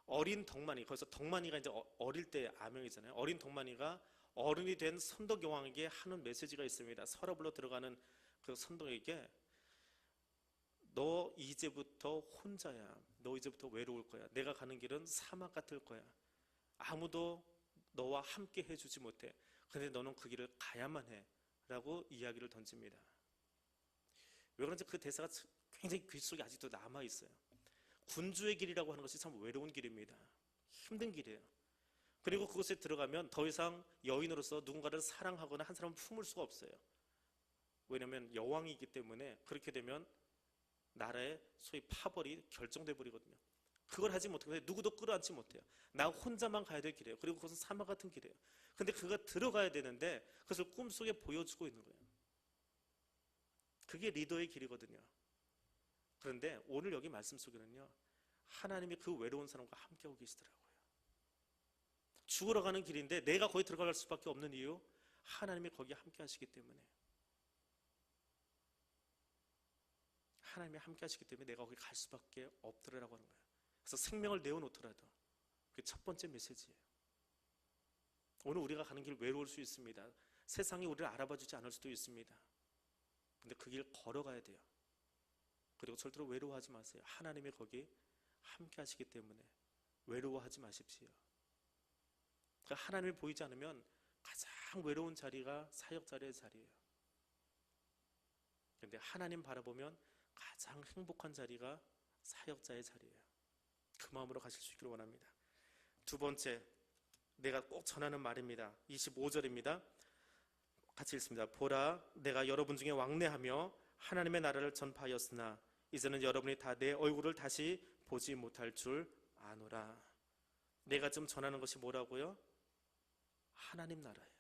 어린 덕만이, 거기서 덕만이가 이제 어릴 때 아명이잖아요. 어린 덕만이가 어른이 된 선덕여왕에게 하는 메시지가 있습니다. 서랍으로 들어가는 그 선덕에게, 너 이제부터 혼자야. 너 이제부터 외로울 거야. 내가 가는 길은 사막 같을 거야. 아무도 너와 함께 해주지 못해. 근데 너는 그 길을 가야만 해. 라고 이야기를 던집니다. 왜 그런지 그 대사가 굉장히 귀 속에 아직도 남아있어요. 군주의 길이라고 하는 것이 참 외로운 길입니다. 힘든 길이에요. 그리고 그곳에 들어가면 더 이상 여인으로서 누군가를 사랑하거나 한 사람을 품을 수가 없어요. 왜냐하면 여왕이기 때문에 그렇게 되면 나라의 소위 파벌이 결정돼 버리거든요. 그걸 하지 못하고 누구도 끌어안지 못해요. 나 혼자만 가야 될 길이에요. 그리고 그것은 사막 같은 길이에요. 근데 그가 들어가야 되는데 그것을 꿈속에 보여주고 있는 거예요. 그게 리더의 길이거든요. 그런데 오늘 여기 말씀 속에는요, 하나님이 그 외로운 사람과 함께하고 계시더라고요. 죽으러 가는 길인데 내가 거기 들어갈 수밖에 없는 이유, 하나님이 거기 함께 하시기 때문에. 하나님이 함께 하시기 때문에 내가 거기 갈 수밖에 없더라라고 하는 거예요. 그래서 생명을 내어놓더라도 그게 첫 번째 메시지예요. 오늘 우리가 가는 길 외로울 수 있습니다. 세상이 우리를 알아봐주지 않을 수도 있습니다. 근데 그 길 걸어가야 돼요. 그리고 절대로 외로워하지 마세요. 하나님이 거기 함께 하시기 때문에 외로워하지 마십시오. 그러니까 하나님이 보이지 않으면 가장 외로운 자리가 사역자리의 자리예요. 그런데 하나님 바라보면 가장 행복한 자리가 사역자의 자리예요. 그 마음으로 가실 수 있기를 원합니다. 두 번째, 내가 꼭 전하는 말입니다. 25절입니다. 같이 읽습니다. 보라, 내가 여러분 중에 왕래하며 하나님의 나라를 전파하였으나 이제는 여러분이 다 내 얼굴을 다시 보지 못할 줄 아노라. 내가 지금 전하는 것이 뭐라고요? 하나님 나라예요.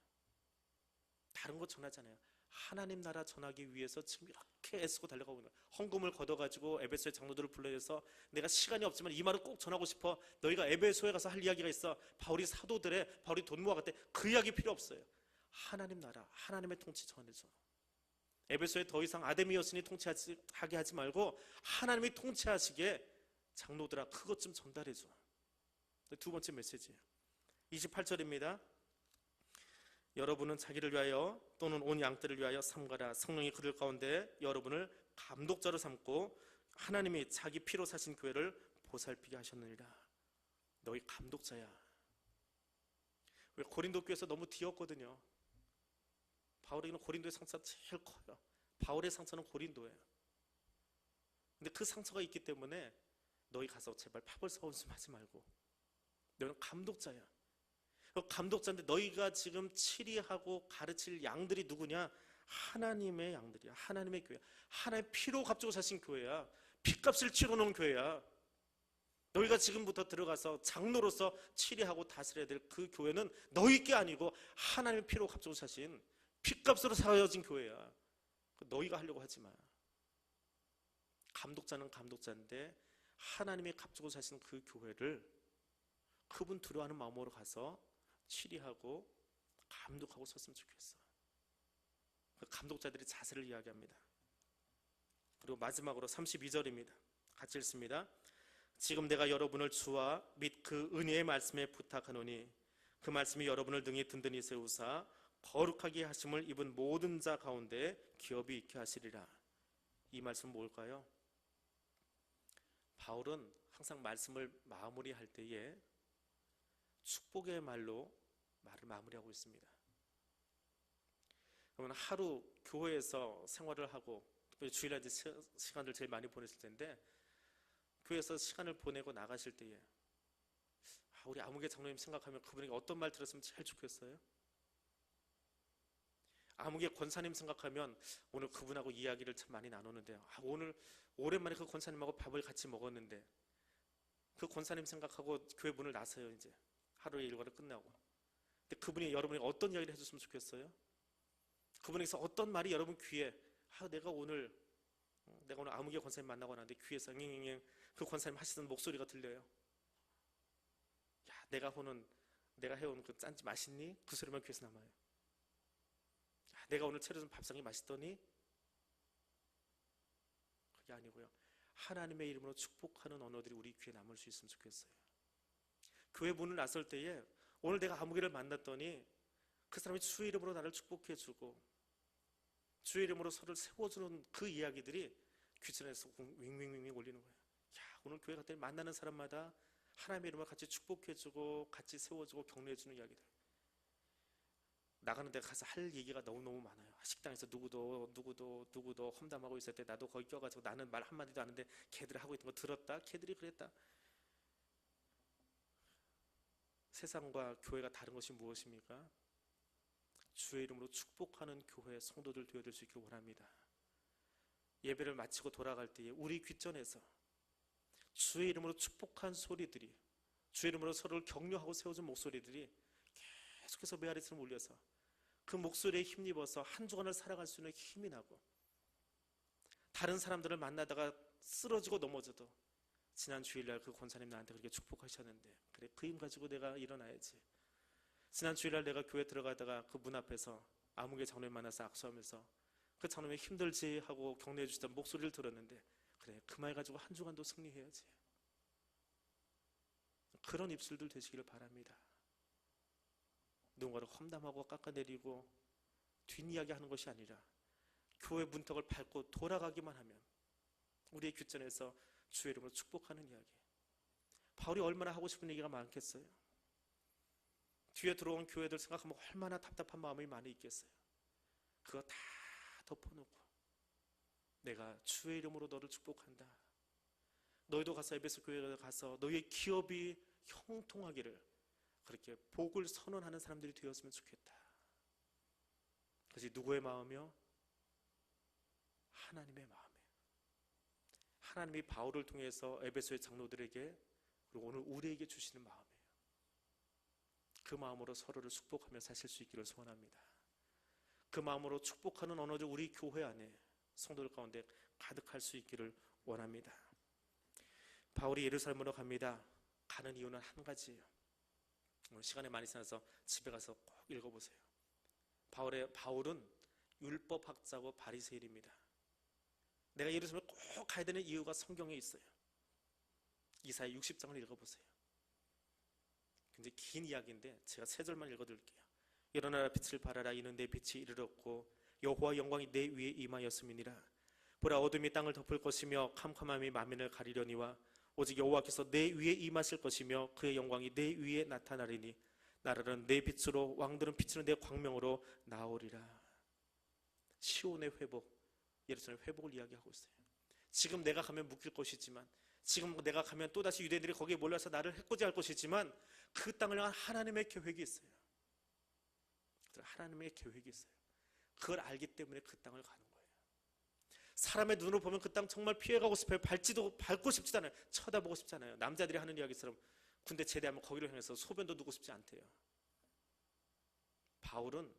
다른 거 전하잖아요. 하나님 나라 전하기 위해서 지금 이렇게 애쓰고 달려가고 있는 거예요. 헌금을 걷어가지고 에베소의 장로들을 불러내서, 내가 시간이 없지만 이 말을 꼭 전하고 싶어. 너희가 에베소에 가서 할 이야기가 있어. 바울이 사도들의, 바울이 돈 모아갔대. 그 이야기 필요 없어요. 하나님 나라, 하나님의 통치 전해줘. 에베소에 더 이상 아데미 여신이 통치하게 하지 말고 하나님이 통치하시게 장로들아 그것 좀 전달해줘. 두 번째 메시지예요. 28절입니다. 여러분은 자기를 위하여 또는 온 양떼를 위하여 삼가라. 성령이 그들 가운데 여러분을 감독자로 삼고 하나님이 자기 피로 사신 교회를 보살피게 하셨느니라. 너희 감독자야. 왜 고린도 교회에서 너무 뒤었거든요. 바울에게는 고린도의 상처가 제일 커요. 바울의 상처는 고린도예요. 근데 그 상처가 있기 때문에 너희 가서 제발 파벌 싸움하지 말고 너희는 감독자야. 감독자인데 너희가 지금 치리하고 가르칠 양들이 누구냐? 하나님의 양들이야. 하나님의 교회야. 하나님의 피로 값주고 사신 교회야. 피값을 치러놓은 교회야. 너희가 지금부터 들어가서 장로로서 치리하고 다스려야 될 그 교회는 너희 게 아니고 하나님의 피로 값주고 사신 피값으로 사여진 교회야. 너희가 하려고 하지 마. 감독자는 감독자인데 하나님의 값주고 사신 그 교회를 그분 두려워하는 마음으로 가서 치리하고 감독하고 섰으면 좋겠어. 그 감독자들의 자세를 이야기합니다. 그리고 마지막으로 32절입니다. 같이 읽습니다. 지금 내가 여러분을 주와 및 그 은혜의 말씀에 부탁하노니 그 말씀이 여러분을 등에 든든히 세우사 거룩하게 하심을 입은 모든 자 가운데 기업이 있게 하시리라. 이 말씀은 뭘까요? 바울은 항상 말씀을 마무리할 때에 축복의 말로 말을 마무리하고 있습니다. 그러면 하루 교회에서 생활을 하고 주일날 시간을 제일 많이 보냈을 텐데 교회에서 시간을 보내고 나가실 때에 우리 아무개 장로님 생각하면 그분에게 어떤 말 들었으면 제일 좋겠어요? 아무개 권사님 생각하면 오늘 그분하고 이야기를 참 많이 나누는데 오늘 오랜만에 그 권사님하고 밥을 같이 먹었는데 그 권사님 생각하고 교회 문을 나서요. 이제 하루의 일과를 끝나고. 근데 그분이 여러분에게 어떤 이야기를 해줬으면 좋겠어요? 그분에게서 어떤 말이 여러분 귀에 내가 오늘 아무개 권사님 만나고 나는데 귀에서 잉잉잉 그 권사님 하시던 목소리가 들려요. 야, 내가 해온 그 짠지 맛있니? 그 소리만 귀에서 남아요. 야, 내가 오늘 차려준 밥상이 맛있더니? 그게 아니고요. 하나님의 이름으로 축복하는 언어들이 우리 귀에 남을 수 있으면 좋겠어요. 교회 문을 나설 때에 오늘 내가 아무개를 만났더니 그 사람이 주의 이름으로 나를 축복해주고 주의 이름으로 서로를 세워주는 그 이야기들이 귀천에서 윙윙윙 울리는 거예요. 야, 오늘 교회 갔더니 만나는 사람마다 하나님의 이름으로 같이 축복해주고 같이 세워주고 격려해주는 이야기들. 나가는 데 가서 할 얘기가 너무너무 많아요. 식당에서 누구도 험담하고 있을 때 나도 거기 껴가지고 나는 말 한마디도 안 하는데 걔들이 하고 있던 거 들었다? 걔들이 그랬다. 세상과 교회가 다른 것이 무엇입니까? 주의 이름으로 축복하는 교회 성도들 되어줄 수 있길 원합니다. 예배를 마치고 돌아갈 때에 우리 귓전에서 주의 이름으로 축복한 소리들이, 주의 이름으로 서로를 격려하고 세워준 목소리들이 계속해서 메아리처럼 울려서 그 목소리에 힘입어서 한 주간을 살아갈 수 있는 힘이 나고, 다른 사람들을 만나다가 쓰러지고 넘어져도 지난 주일날 그 권사님 나한테 그렇게 축복하셨는데 그래 그 힘 가지고 내가 일어나야지. 지난 주일날 내가 교회 들어가다가 그 문 앞에서 아무개 장로님 만나서 악수하면서 그 장로님이 힘들지 하고 격려해 주시던 목소리를 들었는데 그래 그 말 가지고 한 주간도 승리해야지. 그런 입술들 되시기를 바랍니다. 누군가를 험담하고 깎아내리고 뒷이야기하는 것이 아니라 교회 문턱을 밟고 돌아가기만 하면 우리의 귓전에서 주의 이름으로 축복하는 이야기. 바울이 얼마나 하고 싶은 얘기가 많겠어요. 뒤에 들어온 교회들 생각하면 얼마나 답답한 마음이 많이 있겠어요. 그거 다 덮어놓고 내가 주의 이름으로 너를 축복한다. 너희도 가서 에베소 교회에 가서 너희의 기업이 형통하기를 그렇게 복을 선언하는 사람들이 되었으면 좋겠다. 그것이 누구의 마음이요? 하나님의 마음이에요. 하나님이 바울을 통해서 에베소의 장로들에게 그리고 오늘 우리에게 주시는 마음이에요. 그 마음으로 서로를 축복하며 사실 수 있기를 소원합니다. 그 마음으로 축복하는 언어들 우리 교회 안에 성도들 가운데 가득할 수 있기를 원합니다. 바울이 예루살렘으로 갑니다. 가는 이유는 한 가지예요. 오늘 시간이 많이 지나서 집에 가서 꼭 읽어보세요. 바울은 율법학자고 바리새인입니다. 내가 예루살렘에 꼭 가야 되는 이유가 성경에 있어요. 이사야 60장을 읽어보세요. 굉장히 긴 이야기인데 제가 3절만 읽어드릴게요. 일어나라 빛을 발하라 이는 내 빛이 이르렀고 여호와 영광이 내 위에 임하였음이니라. 보라 어둠이 땅을 덮을 것이며 캄캄함이 만민을 가리려니와 오직 여호와께서 내 위에 임하실 것이며 그의 영광이 내 위에 나타나리니 나라는 내 빛으로 왕들은 비치는 내 광명으로 나오리라. 시온의 회복, 예루살렘 회복을 이야기하고 있어요. 지금 내가 가면 묶일 것이지만, 지금 내가 가면 또다시 유대인들이 거기에 몰려서 나를 해코지할 것이지만 그 땅을 향한 하나님의 계획이 있어요. 하나님의 계획이 있어요. 그걸 알기 때문에 그 땅을 가는 거예요. 사람의 눈으로 보면 그 땅 정말 피해가고 싶어요. 밟고 싶지 않아요. 쳐다보고 싶지 않아요. 남자들이 하는 이야기처럼 군대 제대하면 거기를 향해서 소변도 누고 싶지 않대요. 바울은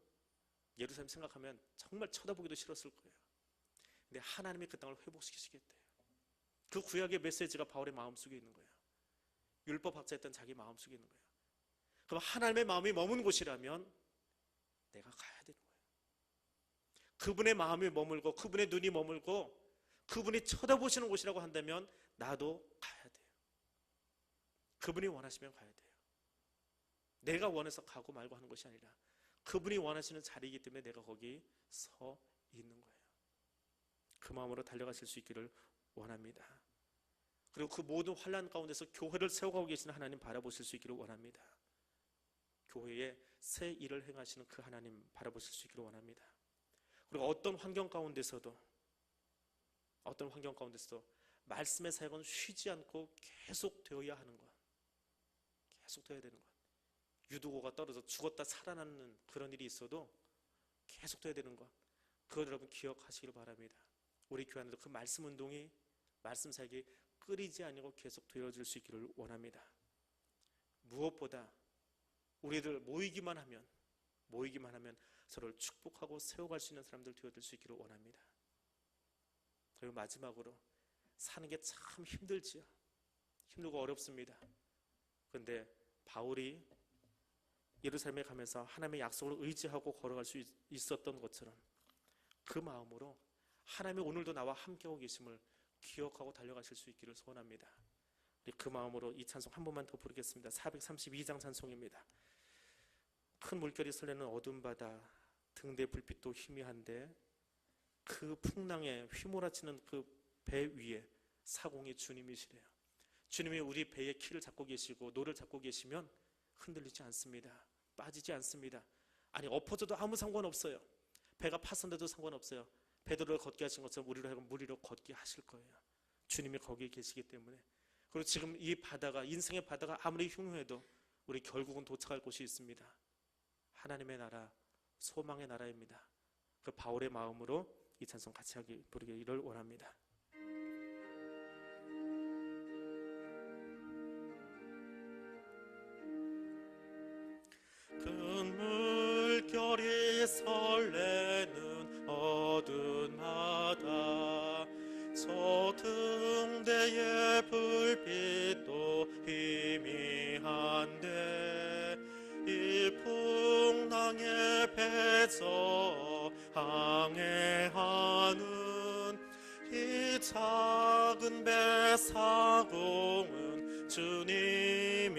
예루살렘 생각하면 정말 쳐다보기도 싫었을 거예요. 근데 하나님이 그 땅을 회복시키시겠대요. 그 구약의 메시지가 바울의 마음속에 있는 거예요. 율법학자였던 자기 마음속에 있는 거예요. 그럼 하나님의 마음이 머문 곳이라면 내가 가야 되는 거예요. 그분의 마음이 머물고 그분의 눈이 머물고 그분이 쳐다보시는 곳이라고 한다면 나도 가야 돼요. 그분이 원하시면 가야 돼요. 내가 원해서 가고 말고 하는 것이 아니라 그분이 원하시는 자리이기 때문에 내가 거기 서 있는 거예요. 그 마음으로 달려가실 수 있기를 원합니다. 그리고 그 모든 환난 가운데서 교회를 세워가고 계시는 하나님 바라보실 수 있기를 원합니다. 교회에 새 일을 행하시는 그 하나님 바라보실 수 있기를 원합니다. 그리고 어떤 환경 가운데서도 말씀의 사역은 쉬지 않고 계속되어야 하는 것, 계속되어야 되는 것. 유두고가 떨어져 죽었다 살아나는 그런 일이 있어도 계속돼야 되는 것, 그걸 여러분 기억하시기를 바랍니다. 우리 교회 안에도 그 말씀 운동이, 말씀 사역이 끊이지 아니고 계속 되어질 수 있기를 원합니다. 무엇보다 우리들 모이기만 하면 서로를 축복하고 세워갈 수 있는 사람들 되어질 수 있기를 원합니다. 그리고 마지막으로 사는 게 참 힘들지요. 힘들고 어렵습니다. 그런데 바울이 예루살렘에 가면서 하나님의 약속을 의지하고 걸어갈 수 있었던 것처럼 그 마음으로 하나님이 오늘도 나와 함께하고 계심을 기억하고 달려가실 수 있기를 소원합니다. 우리 그 마음으로 이 찬송 한 번만 더 부르겠습니다. 432장 찬송입니다. 큰 물결이 설레는 어두운 바다, 등대 불빛도 희미한데 그 풍랑에 휘몰아치는 그 배 위에 사공이 주님이시래요. 주님이 우리 배의 키를 잡고 계시고 노를 잡고 계시면 흔들리지 않습니다. 빠지지 않습니다. 아니 엎어져도 아무 상관없어요. 배가 파손돼도 상관없어요. 베드로를 걷게 하신 것처럼 우리로 하여금 물 위로 걷게 하실 거예요. 주님이 거기에 계시기 때문에. 그리고 지금 이 바다가, 인생의 바다가 아무리 흉흉해도 우리 결국은 도착할 곳이 있습니다. 하나님의 나라, 소망의 나라입니다. 그 바울의 마음으로 이 찬송 같이 부르기를 원합니다. 큰 물결이 설레는 어두운 바다, 저 등대의 불빛도 희미한데 이 풍랑에 배서 항해하는 이 작은 배 사공은 주님이라.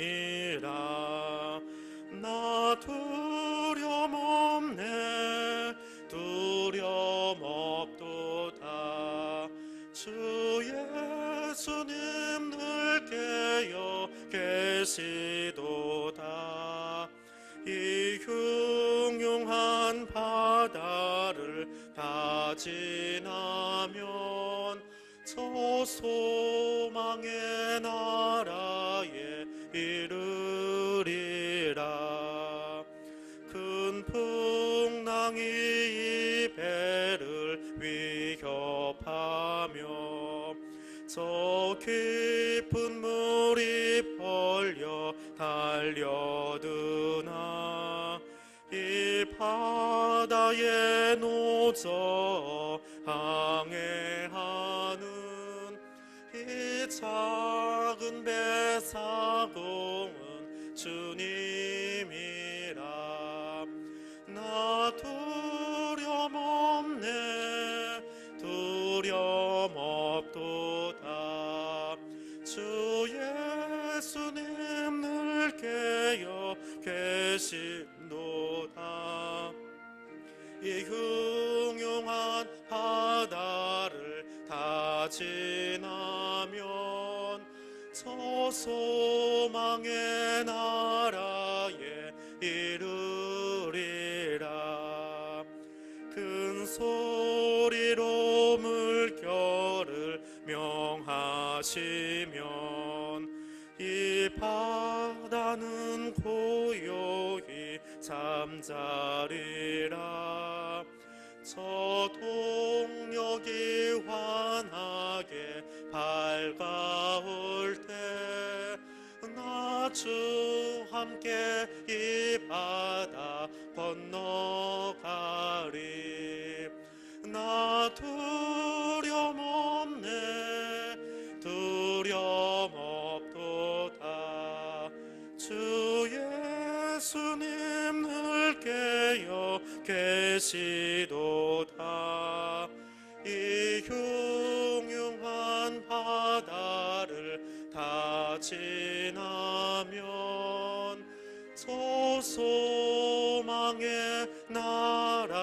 나 두려움 없네, 두려움 없도다. 주 예수님 늘 깨어 계시도다. 이 흉흉한 바다를 다 지나면 저 소망의 나라에 이르리라. 큰 풍랑이 이 배를 위협하며 저 깊은 물이 벌려 달려드나 이 바다에 노저 항해하는 이 작은 배 사공은 주님이라. 나 두려움 없네, 두려움 없도다. 주 예수님 늘 깨어 계신도다. 이 흉흉한 바다를 다 지나면 저 소망의 나라에 이르리라. 큰 소리로 물결을 명하시면 이 바다는 고요히 잠자리라. 저 동력이 환하게 밝아올 때 나 주 함께 이 바다 건너가리. 나 두려움 없네, 두려움 없도다. 주 예수님 늘 깨어 계시도다. 소망의 나라에